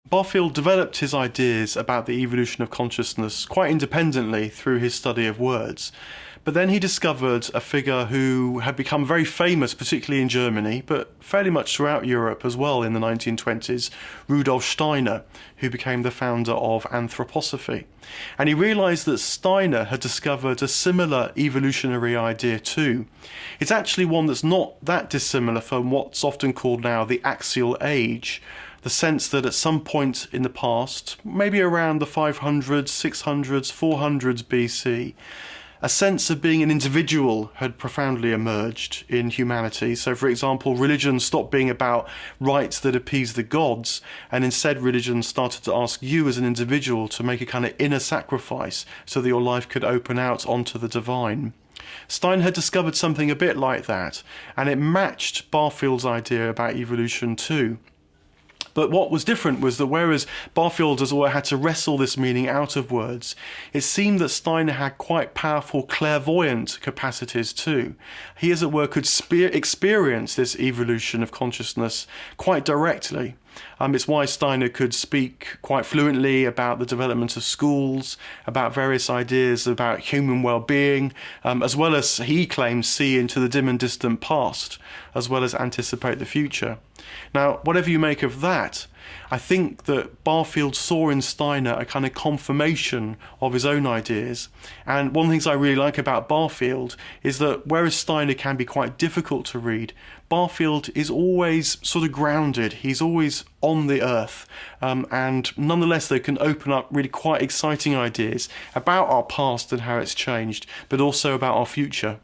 Barfield developed his ideas about the evolution of consciousness quite independently through his study of words. But then he discovered a figure who had become very famous, particularly in Germany, but fairly much throughout Europe as well in the 1920s, Rudolf Steiner, who became the founder of anthroposophy. And he realized that Steiner had discovered a similar evolutionary idea too. It's actually one that's not that dissimilar from what's often called now the axial age. The sense that at some point in the past, maybe around the 500s, 600s, 400s BC, a sense of being an individual had profoundly emerged in humanity. So, for example, religion stopped being about rites that appease the gods, and instead religion started to ask you as an individual to make a kind of inner sacrifice so that your life could open out onto the divine. Steiner had discovered something a bit like that, and it matched Barfield's idea about evolution too. But what was different was that whereas Barfield has always had to wrestle this meaning out of words, it seemed that Steiner had quite powerful clairvoyant capacities too. He, as it were, could experience this evolution of consciousness quite directly. It's why Steiner could speak quite fluently about the development of schools, about various ideas about human well-being, as well as, he claims, see into the dim and distant past, as well as anticipate the future. Now, whatever you make of that, I think that Barfield saw in Steiner a kind of confirmation of his own ideas. And one of the things I really like about Barfield is that whereas Steiner can be quite difficult to read, Barfield is always sort of grounded. He's always on the earth. And nonetheless, they can open up really quite exciting ideas about our past and how it's changed, but also about our future.